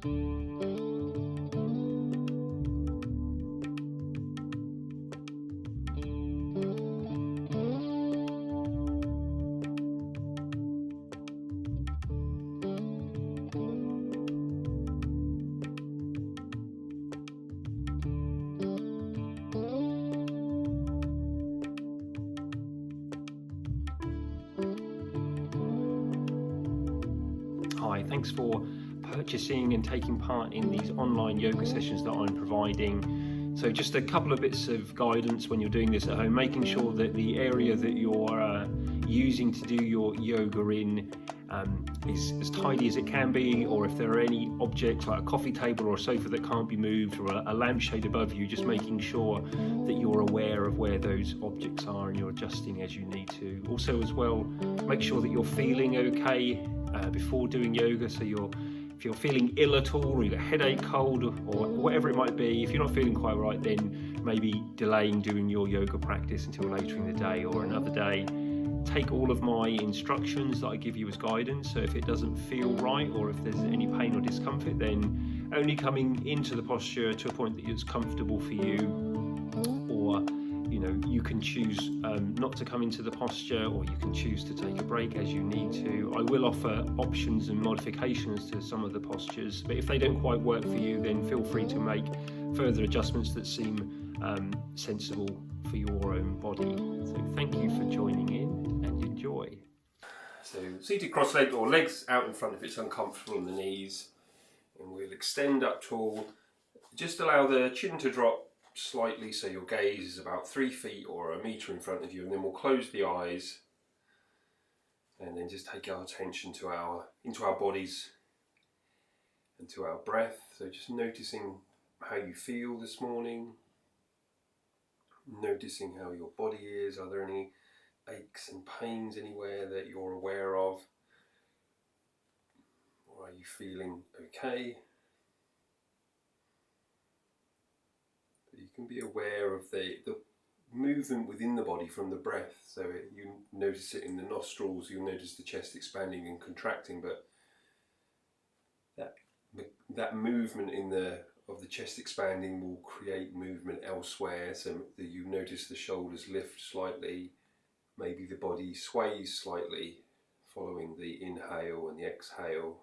Hi, thanks for purchasing and taking part in these online yoga sessions that I'm providing. So just a couple of bits of guidance when you're doing this at home, making sure that the area that you're using to do your yoga in is as tidy as it can be, or if there are any objects like a coffee table or a sofa that can't be moved, or a lampshade above you, just making sure that you're aware of where those objects are and you're adjusting as you need to. Also as well, make sure that you're feeling okay before doing yoga. So if you're feeling ill at all, or you've got a headache, cold, or whatever it might be, if you're not feeling quite right, then maybe delaying doing your yoga practice until later in the day or another day. Take all of my instructions that I give you as guidance. So if it doesn't feel right, or if there's any pain or discomfort, then only coming into the posture to a point that it's comfortable for you, or you can choose not to come into the posture, or you can choose to take a break as you need to. I will offer options and modifications to some of the postures, but if they don't quite work for you, then feel free to make further adjustments that seem sensible for your own body. So thank you for joining in and enjoy. So seated cross-legged, or legs out in front if it's uncomfortable in the knees, and we'll extend up tall. Just allow the chin to drop slightly, so your gaze is about 3 feet or a metre in front of you, and then we'll close the eyes and then just take our attention into our bodies and to our breath. So just noticing how you feel this morning, noticing how your body is. Are there any aches and pains anywhere that you're aware of, or are you feeling okay? You can be aware of the movement within the body from the breath. So you notice it in the nostrils, you'll notice the chest expanding and contracting, but that movement of the chest expanding will create movement elsewhere. So that you notice the shoulders lift slightly, maybe the body sways slightly following the inhale and the exhale.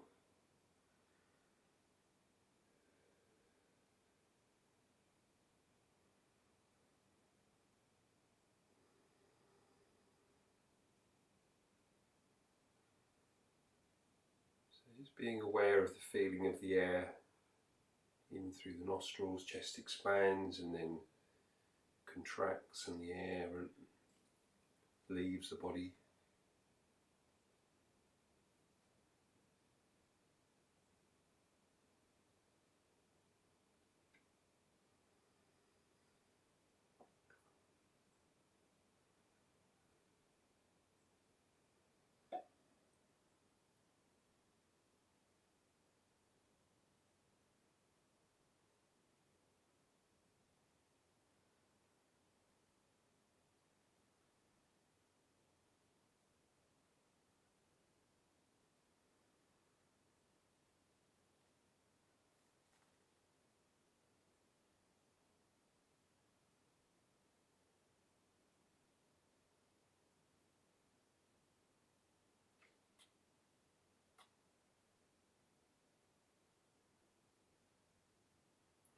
Just being aware of the feeling of the air in through the nostrils, chest expands and then contracts, and the air leaves the body.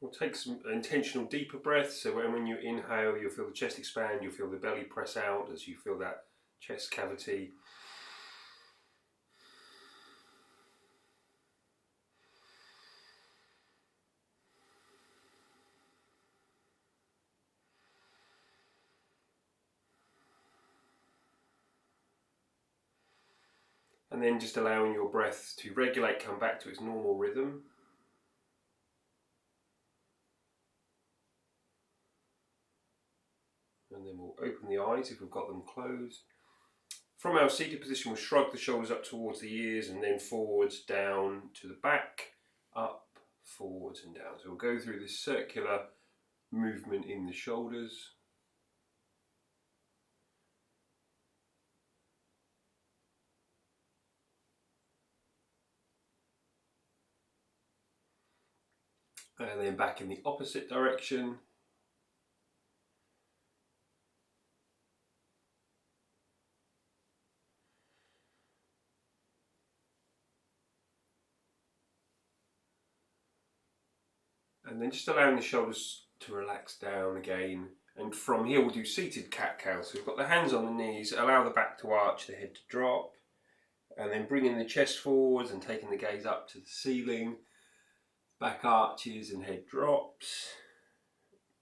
We'll take some intentional deeper breaths. So when you inhale, you'll feel the chest expand, you'll feel the belly press out as you feel that chest cavity. And then just allowing your breath to regulate, come back to its normal rhythm. And then we'll open the eyes if we've got them closed. From our seated position, we'll shrug the shoulders up towards the ears, and then forwards, down to the back, up, forwards and down. So we'll go through this circular movement in the shoulders. And then back in the opposite direction. And then just allowing the shoulders to relax down again. And from here we'll do seated cat-cow. So we've got the hands on the knees, allow the back to arch, the head to drop. And then bringing the chest forwards and taking the gaze up to the ceiling. Back arches and head drops.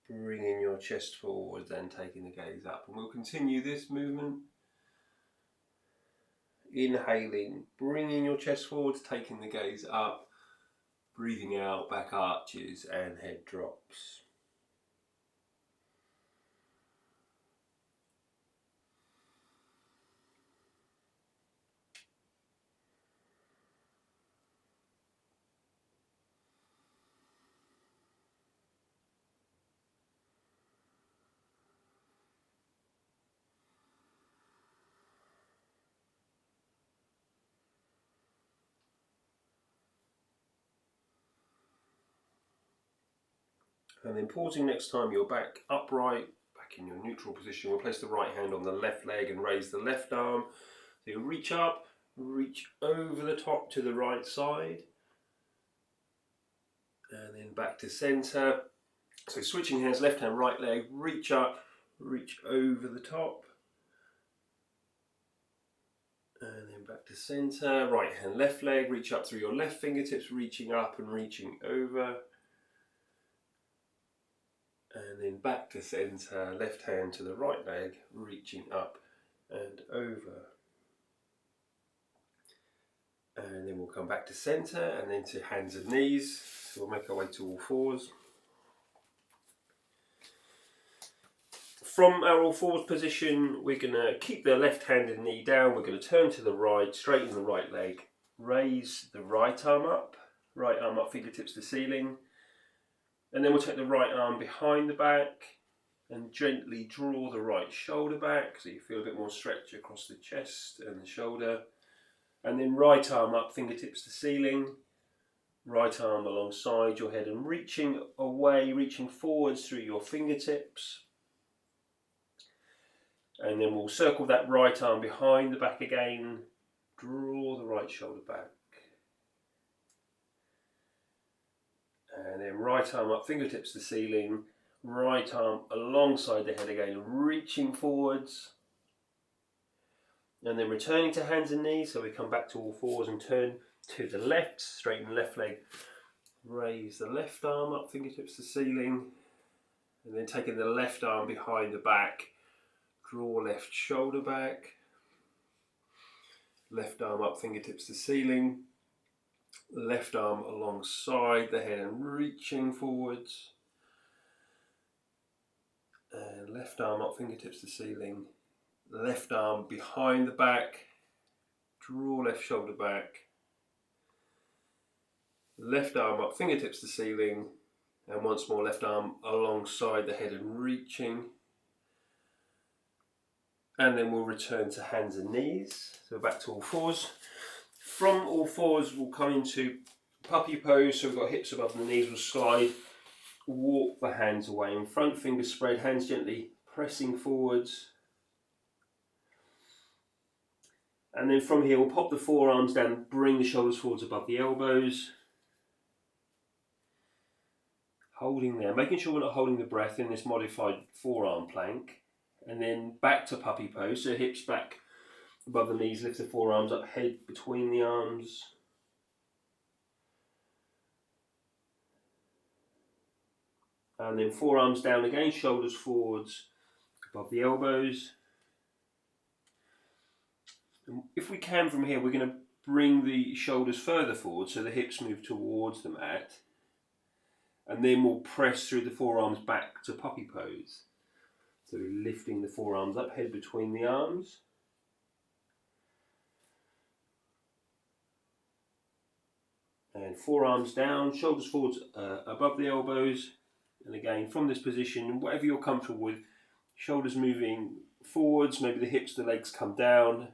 Bringing your chest forwards and taking the gaze up. And we'll continue this movement. Inhaling, bringing your chest forwards, taking the gaze up. Breathing out, back arches and head drops. And then pausing next time you're back upright, back in your neutral position. We'll place the right hand on the left leg and raise the left arm. So you reach up, reach over the top to the right side. And then back to centre. So switching hands, left hand, right leg, reach up, reach over the top. And then back to centre, right hand, left leg, reach up through your left fingertips, reaching up and reaching over. And then back to centre, left hand to the right leg, reaching up and over. And then we'll come back to centre and then to hands and knees. So we'll make our way to all fours. From our all fours position, we're going to keep the left hand and knee down. We're going to turn to the right, straighten the right leg, raise the right arm up, fingertips to ceiling. And then we'll take the right arm behind the back and gently draw the right shoulder back so you feel a bit more stretch across the chest and the shoulder. And then right arm up, fingertips to ceiling, right arm alongside your head and reaching away, reaching forwards through your fingertips. And then we'll circle that right arm behind the back again, draw the right shoulder back. And then right arm up, fingertips to ceiling, right arm alongside the head again, reaching forwards. And then returning to hands and knees, so we come back to all fours and turn to the left, straighten left leg, raise the left arm up, fingertips to ceiling, and then taking the left arm behind the back, draw left shoulder back, left arm up, fingertips to ceiling, left arm alongside the head and reaching forwards, and left arm up, fingertips to ceiling, left arm behind the back, draw left shoulder back, left arm up, fingertips to ceiling, and once more left arm alongside the head and reaching. And then we'll return to hands and knees, so back to all fours. From all fours we'll come into puppy pose, so we've got hips above the knees, we'll slide, walk the hands away in front, fingers spread, hands gently pressing forwards. And then from here we'll pop the forearms down, bring the shoulders forwards above the elbows. Holding there, making sure we're not holding the breath in this modified forearm plank. And then back to puppy pose, so hips back above the knees, lift the forearms up, head between the arms. And then forearms down again, shoulders forwards above the elbows. And if we can from here, we're going to bring the shoulders further forward so the hips move towards the mat. And then we'll press through the forearms back to puppy pose. So lifting the forearms up, head between the arms. And forearms down, shoulders forwards above the elbows. And again, from this position, whatever you're comfortable with, shoulders moving forwards, maybe the hips, the legs come down.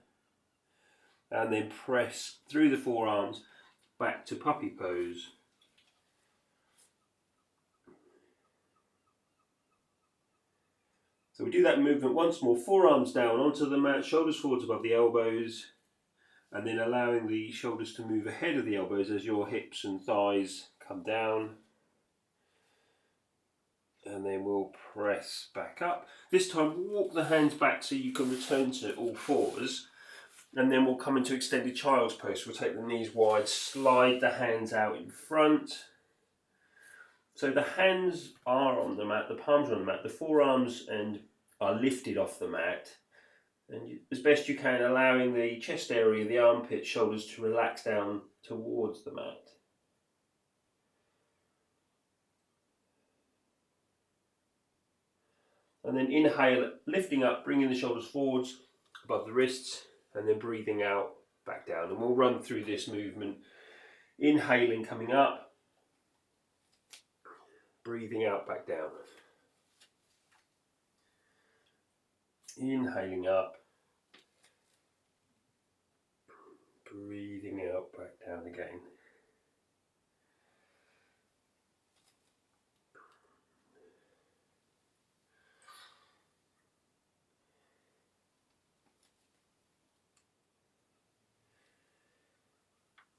And then press through the forearms back to puppy pose. So we do that movement once more, forearms down onto the mat, shoulders forwards above the elbows, and then allowing the shoulders to move ahead of the elbows as your hips and thighs come down. And then we'll press back up. This time walk the hands back so you can return to all fours. And then we'll come into extended child's pose. We'll take the knees wide, slide the hands out in front. So the hands are on the mat, the palms are on the mat, the forearms are lifted off the mat. And as best you can, allowing the chest area, the armpit, shoulders to relax down towards the mat. And then inhale, lifting up, bringing the shoulders forwards above the wrists, and then breathing out, back down. And we'll run through this movement. Inhaling, coming up, breathing out, back down. Inhaling up, breathing out, back down again.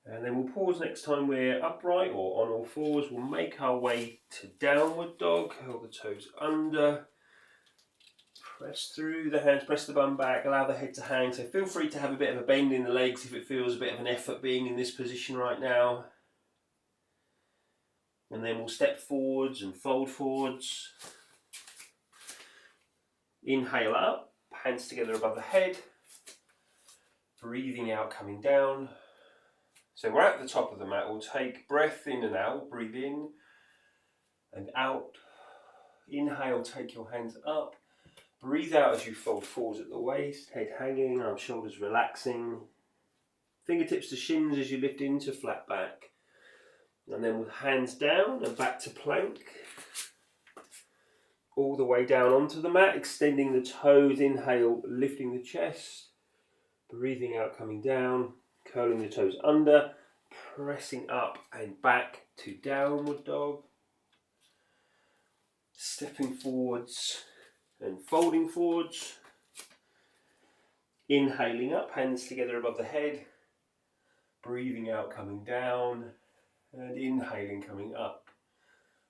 And then we'll pause next time we're upright or on all fours. We'll make our way to downward dog, curl the toes under, press through the hands, press the bum back, allow the head to hang. So feel free to have a bit of a bend in the legs if it feels a bit of an effort being in this position right now. And then we'll step forwards and fold forwards. Inhale up, hands together above the head. Breathing out, coming down. So we're at the top of the mat. We'll take breath in and out, breathe in and out. Inhale, take your hands up. Breathe out as you fold forwards at the waist, head hanging, arms, shoulders relaxing. Fingertips to shins as you lift into flat back. And then with hands down and back to plank. All the way down onto the mat, extending the toes, inhale, lifting the chest. Breathing out, coming down, curling the toes under, pressing up and back to downward dog. Stepping forwards and folding forwards. Inhaling up, hands together above the head. Breathing out, coming down. And inhaling, coming up.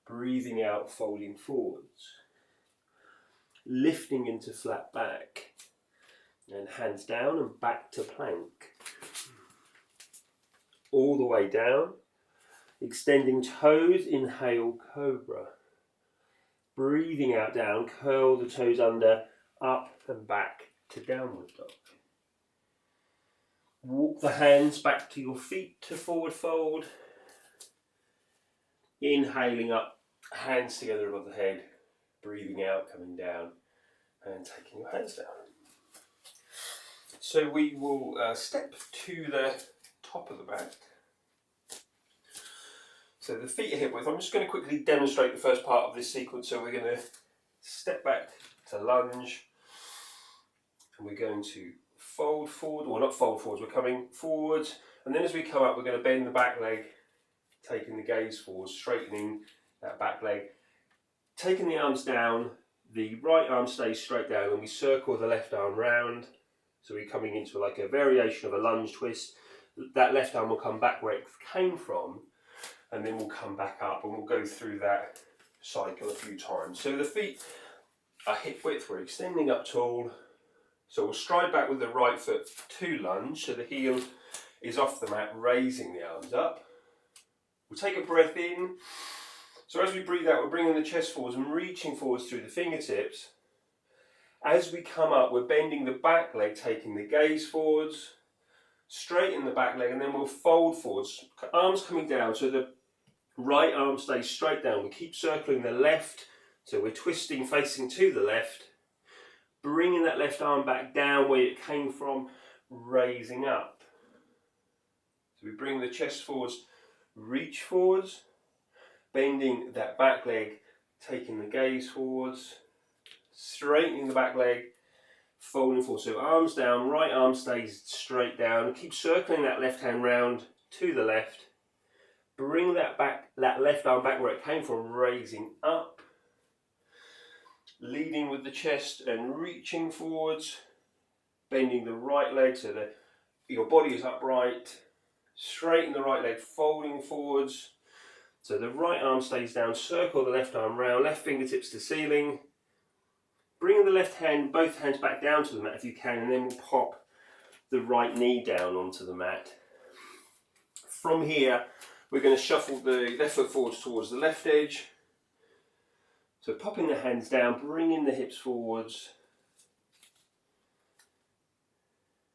Breathing out, folding forwards. Lifting into flat back. And hands down and back to plank. All the way down. Extending toes, inhale, cobra. Breathing out down, curl the toes under, up and back to downward dog. Walk the hands back to your feet to forward fold. Inhaling up, hands together above the head. Breathing out, coming down and taking your hands down. So we will step to the top of the mat. So the feet are hip width. I'm just going to quickly demonstrate the first part of this sequence. So we're going to step back to lunge. And we're going to fold forward, or not fold forwards, we're coming forwards. And then as we come up, we're going to bend the back leg, taking the gaze forward, straightening that back leg. Taking the arms down, the right arm stays straight down, and we circle the left arm round. So we're coming into like a variation of a lunge twist. That left arm will come back where it came from, and then we'll come back up, and we'll go through that cycle a few times. So the feet are hip width, we're extending up tall. So we'll stride back with the right foot to lunge, so the heel is off the mat, raising the arms up. We'll take a breath in. So as we breathe out, we're bringing the chest forwards and reaching forwards through the fingertips. As we come up, we're bending the back leg, taking the gaze forwards, straighten the back leg, and then we'll fold forwards, arms coming down, so the right arm stays straight down. We keep circling the left, so we're twisting, facing to the left, bringing that left arm back down where it came from, raising up. So we bring the chest forwards, reach forwards, bending that back leg, taking the gaze forwards, straightening the back leg, folding forward. So arms down, right arm stays straight down. Keep circling that left hand round to the left. Bring that left arm back where it came from, raising up. leading with the chest and reaching forwards, bending the right leg so that your body is upright, straighten the right leg, folding forwards, so the right arm stays down, circle the left arm round, left fingertips to ceiling, bring the left hand, both hands back down to the mat if you can, and then we'll pop the right knee down onto the mat. From here, we're going to shuffle the left foot forwards towards the left edge. So popping the hands down, bringing the hips forwards.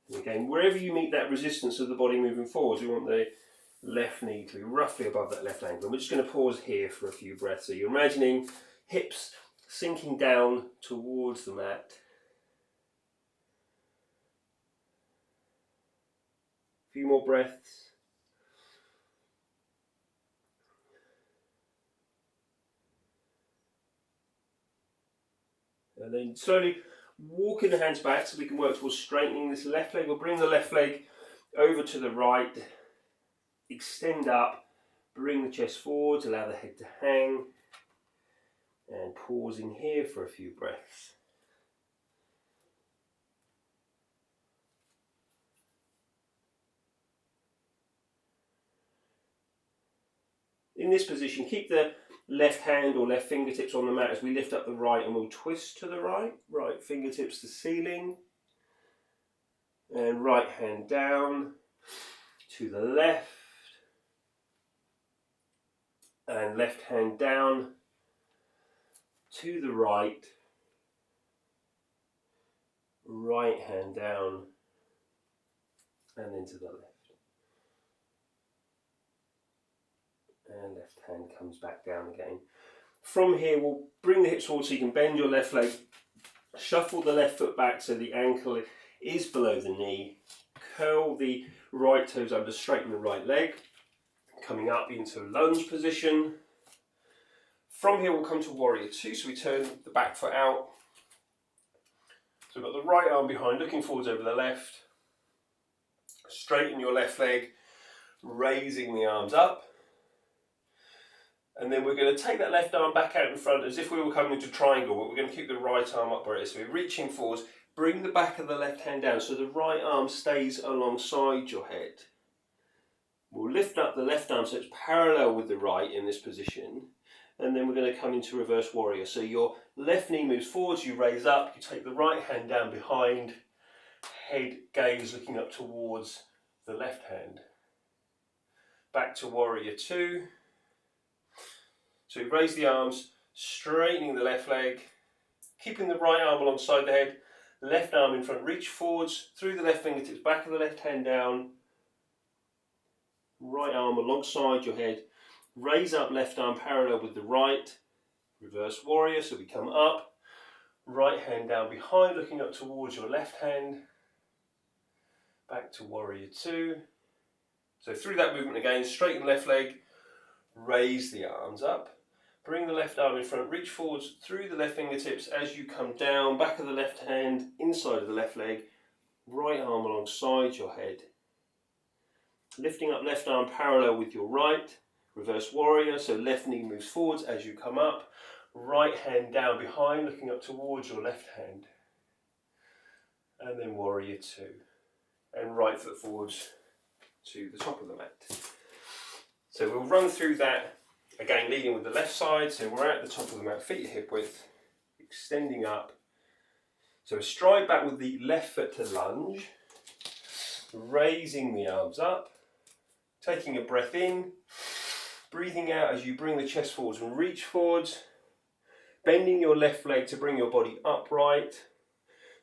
And again, wherever you meet that resistance of the body moving forwards, we want the left knee to be roughly above that left ankle. And we're just going to pause here for a few breaths. So you're imagining hips sinking down towards the mat. A few more breaths. And then slowly walking the hands back so we can work towards straightening this left leg. We'll bring the left leg over to the right, extend up, bring the chest forwards, allow the head to hang, and pausing here for a few breaths. In this position, keep the left hand or left fingertips on the mat as we lift up the right, and we'll twist to the right, right fingertips to ceiling, and right hand down to the left, and left hand down to the right, right hand down, and then to the left. And left hand comes back down again. From here, we'll bring the hips forward so you can bend your left leg, shuffle the left foot back so the ankle is below the knee, curl the right toes under, straighten the right leg, coming up into lunge position. From here, we'll come to warrior two, so we turn the back foot out. So we've got the right arm behind, looking forwards over the left, straighten your left leg, raising the arms up. And then we're going to take that left arm back out in front as if we were coming into triangle, but we're going to keep the right arm up where it is. So we're reaching forwards, bring the back of the left hand down so the right arm stays alongside your head. We'll lift up the left arm so it's parallel with the right in this position. And then we're going to come into reverse warrior. So your left knee moves forwards, you raise up, you take the right hand down behind, head gaze looking up towards the left hand. Back to warrior two. So we raise the arms, straightening the left leg, keeping the right arm alongside the head, left arm in front, reach forwards, through the left fingertips, back of the left hand down, right arm alongside your head, raise up left arm parallel with the right, reverse warrior, so we come up, right hand down behind, looking up towards your left hand, back to warrior two. So through that movement again, straighten left leg, raise the arms up. Bring the left arm in front, reach forwards through the left fingertips as you come down, back of the left hand, inside of the left leg, right arm alongside your head. Lifting up left arm parallel with your right, reverse warrior, so left knee moves forwards as you come up, right hand down behind, looking up towards your left hand. And then warrior two. And right foot forwards to the top of the mat. So we'll run through that. Again, leading with the left side, so we're at the top of the mat, feet hip width, extending up. So stride back with the left foot to lunge, raising the arms up, taking a breath in, breathing out as you bring the chest forwards and reach forwards, bending your left leg to bring your body upright,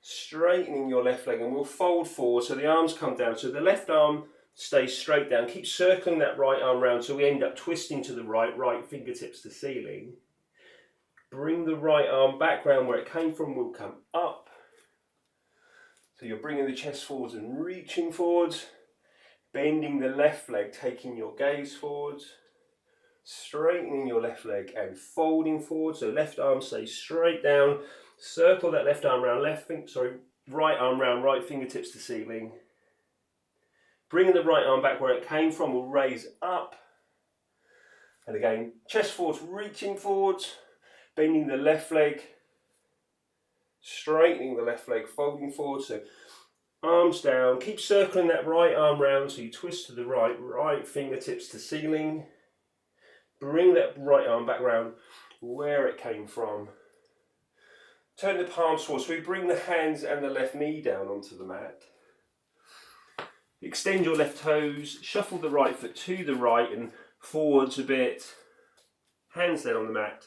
straightening your left leg, and we'll fold forward so the arms come down. So the left arm stays straight down. Keep circling that right arm round so we end up twisting to the right, right fingertips to ceiling. Bring the right arm back round where it came from, we'll come up. So you're bringing the chest forwards and reaching forwards, bending the left leg, taking your gaze forwards, straightening your left leg and folding forward. So left arm stays straight down, circle that left arm round, right arm round, right fingertips to ceiling. Bringing the right arm back where it came from, we'll raise up. And again, chest forwards, reaching forwards, bending the left leg, Straightening the left leg, folding forward, so arms down. Keep circling that right arm round, so you twist to the right, right fingertips to ceiling. Bring that right arm back round where it came from. Turn the palms forward, so we bring the hands and the left knee down onto the mat. Extend your left toes, shuffle the right foot to the right and forwards a bit. Hands down on the mat.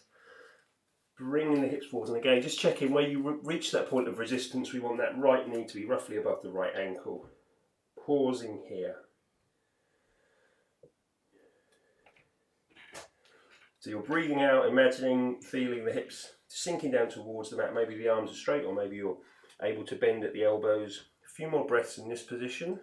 Bringing the hips forwards, and again, just checking where you reach that point of resistance. We want that right knee to be roughly above the right ankle. Pausing here. So you're breathing out, imagining, feeling the hips sinking down towards the mat. Maybe the arms are straight, or maybe you're able to bend at the elbows. A few more breaths in this position.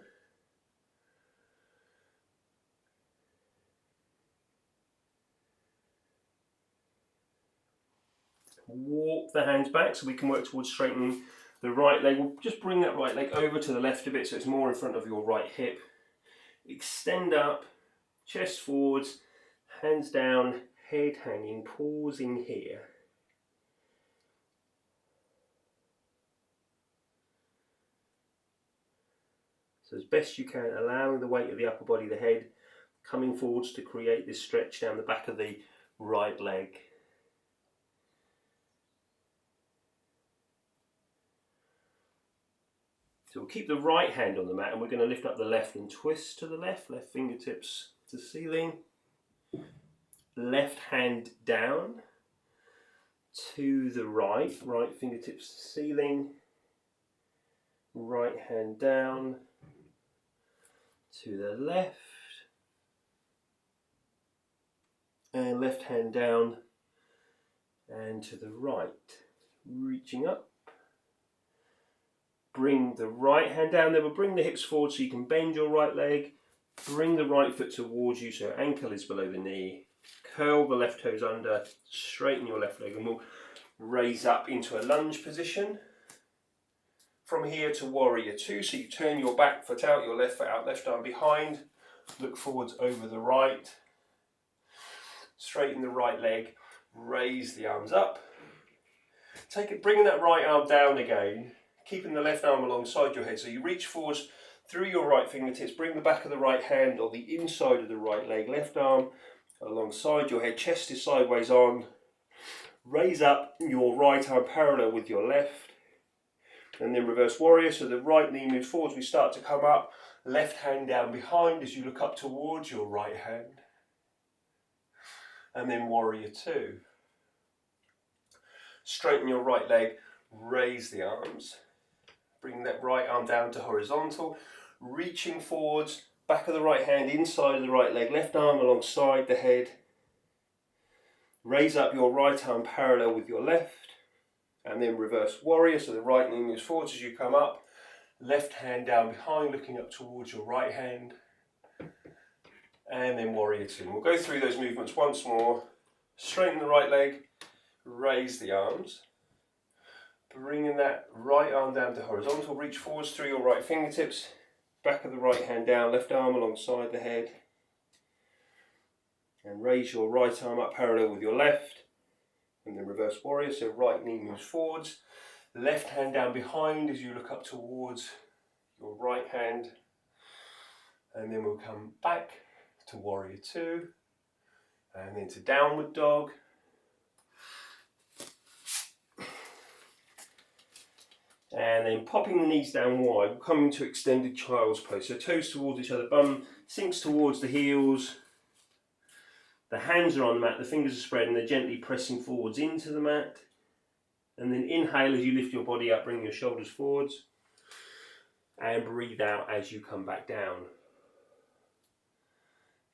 Walk the hands back so we can work towards straightening the right leg. We'll just bring that right leg over to the left a bit so it's more in front of your right hip. Extend up, chest forwards, hands down, head hanging, pausing here. So as best you can, allowing the weight of the upper body, the head, coming forwards to create this stretch down the back of the right leg. So we'll keep the right hand on the mat and we're going to lift up the left and twist to the left, left fingertips to ceiling. Left hand down to the right, right fingertips to ceiling. Right hand down to the left. And left hand down and to the right. Reaching up. Bring the right hand down, then we'll bring the hips forward so you can bend your right leg. Bring the right foot towards you so ankle is below the knee. Curl the left toes under, straighten your left leg, and we'll raise up into a lunge position. From here to warrior two, so you turn your back foot out, your left foot out, left arm behind. Look forwards over the right. Straighten the right leg, raise the arms up. Take it, bring that right arm down again. Keeping the left arm alongside your head. So you reach forwards through your right fingertips, bring the back of the right hand or the inside of the right leg, left arm alongside your head, chest is sideways on. Raise up your right arm parallel with your left. And then reverse warrior, so the right knee moves forwards, we start to come up. Left hand down behind as you look up towards your right hand. And then warrior two. Straighten your right leg, raise the arms. Bring that right arm down to horizontal, reaching forwards, back of the right hand, inside of the right leg, left arm alongside the head. Raise up your right arm parallel with your left, and then reverse warrior, so the right knee moves forwards as you come up. Left hand down behind, looking up towards your right hand, and then warrior two. And we'll go through those movements once more. Straighten the right leg, raise the arms. Bringing that right arm down to horizontal, reach forwards through your right fingertips, back of the right hand down, left arm alongside the head, and raise your right arm up parallel with your left, and then reverse warrior, so right knee moves forwards, left hand down behind as you look up towards your right hand, and then we'll come back to warrior two, and then to downward dog. And then popping the knees down wide, we'll come into extended child's pose. So toes towards each other, bum sinks towards the heels. The hands are on the mat, the fingers are spread and they're gently pressing forwards into the mat. And then inhale as you lift your body up, bring your shoulders forwards. And breathe out as you come back down.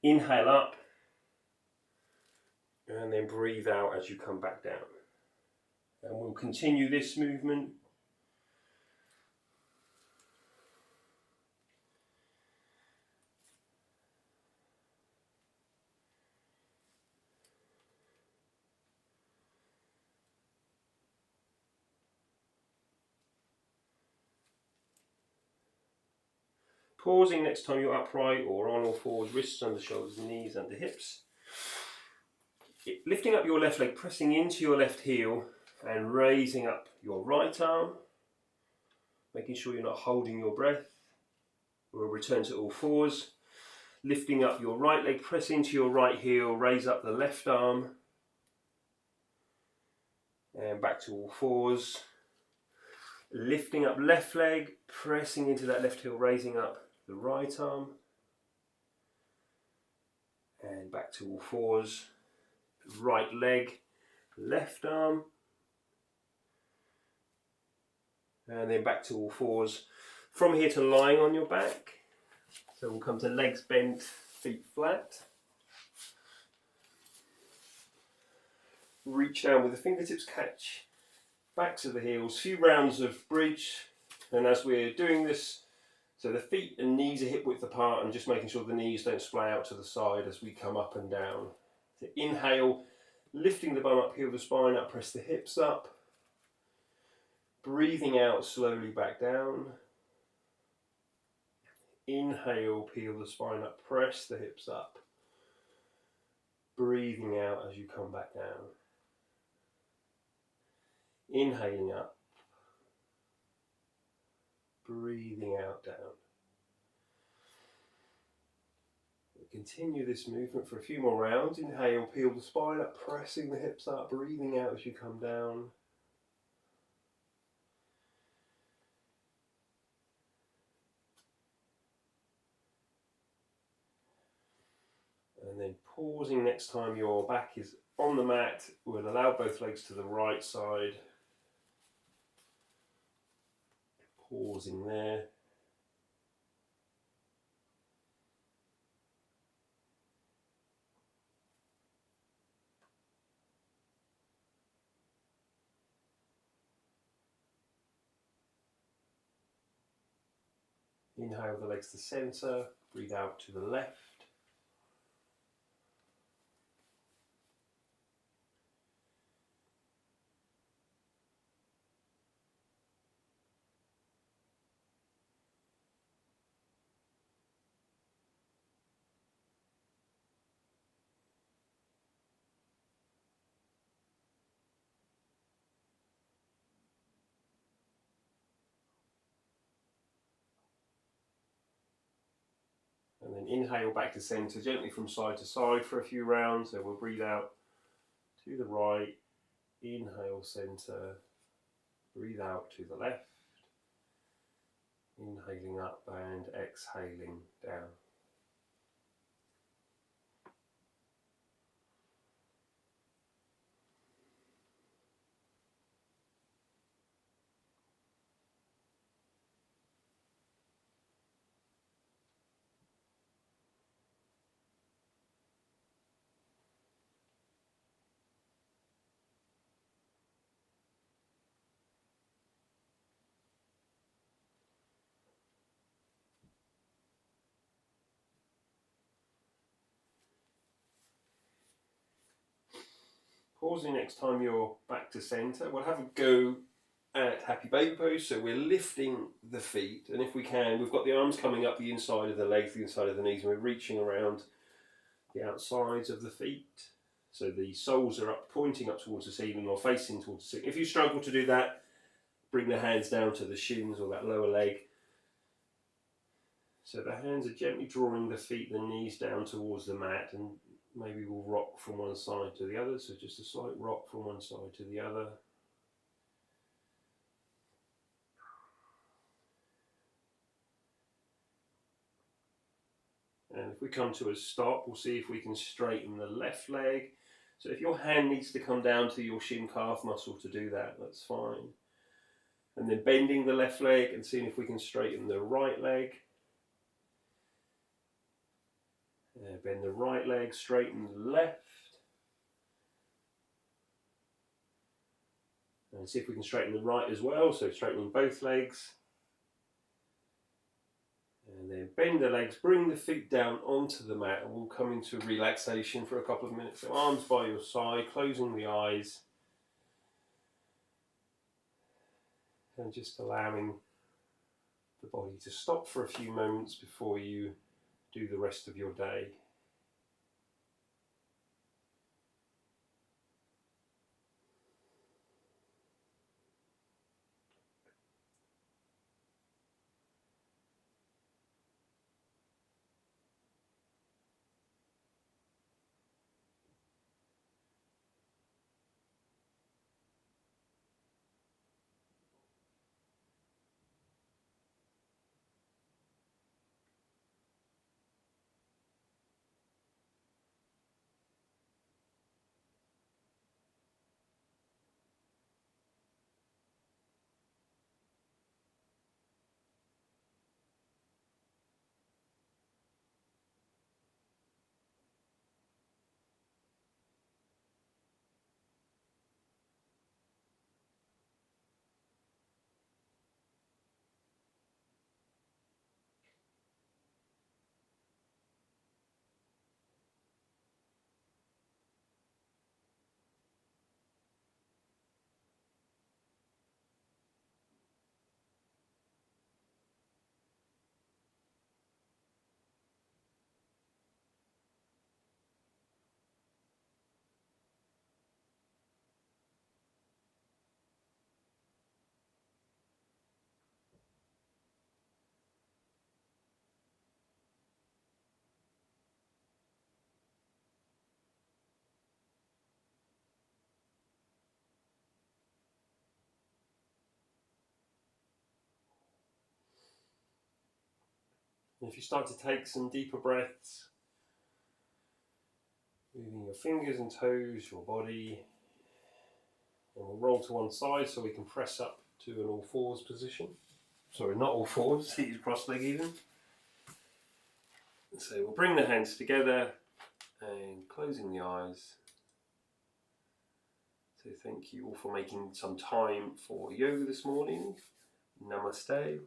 Inhale up. And then breathe out as you come back down. And we'll continue this movement. Pausing next time you're upright or on or forward, wrists under shoulders, knees under hips. Lifting up your left leg, pressing into your left heel And raising up your right arm, making sure you're not holding your breath. We'll return to all fours. Lifting up your right leg, press into your right heel, raise up the left arm. And back to all fours. Lifting up left leg, pressing into that left heel, raising up the right arm. And back to all fours. Right leg, left arm. And then back to all fours. From here to lying on your back. So we'll come to legs bent, feet flat. Reach down with the fingertips, catch backs of the heels, few rounds of bridge. And as we're doing this, so the feet and knees are hip width apart, and just making sure the knees don't splay out to the side as we come up and down. So inhale, lifting the bum up, heel the spine up, press the hips up. Breathing out slowly back down. Inhale, peel the spine up, press the hips up. Breathing out as you come back down. Inhaling up. Breathing out down. We'll continue this movement for a few more rounds. Inhale, peel the spine up, pressing the hips up, breathing out as you come down. And then pausing next time your back is on the mat. We'll allow both legs to the right side. Pausing there. Inhale the legs to centre, breathe out to the left. And then inhale back to centre, gently from side to side for a few rounds. So we'll breathe out to the right, inhale centre, breathe out to the left, inhaling up and exhaling down. Pausing next time you're back to centre. We'll have a go at happy baby pose. So we're lifting the feet, and if we can, we've got the arms coming up the inside of the legs, the inside of the knees, and we're reaching around the outsides of the feet. So the soles are up, pointing up towards the ceiling or facing towards the ceiling. If you struggle to do that, bring the hands down to the shins or that lower leg. So the hands are gently drawing the feet, the knees down towards the mat, and maybe we'll rock from one side to the other. So just a slight rock from one side to the other. And if we come to a stop, we'll see if we can straighten the left leg. So if your hand needs to come down to your shin calf muscle to do that, that's fine. And then bending the left leg and seeing if we can straighten the right leg. Bend the right leg, straighten the left. And see if we can straighten the right as well, so straightening both legs. And then bend the legs, bring the feet down onto the mat, and we'll come into relaxation for a couple of minutes. So arms by your side, closing the eyes. And just allowing the body to stop for a few moments before you do the rest of your day. And if you start to take some deeper breaths, moving your fingers and toes, your body, and we'll roll to one side so we can press up to an all fours position. Sorry, not all fours, seated cross-legged even. So we'll bring the hands together and closing the eyes. So thank you all for making some time for yoga this morning. Namaste.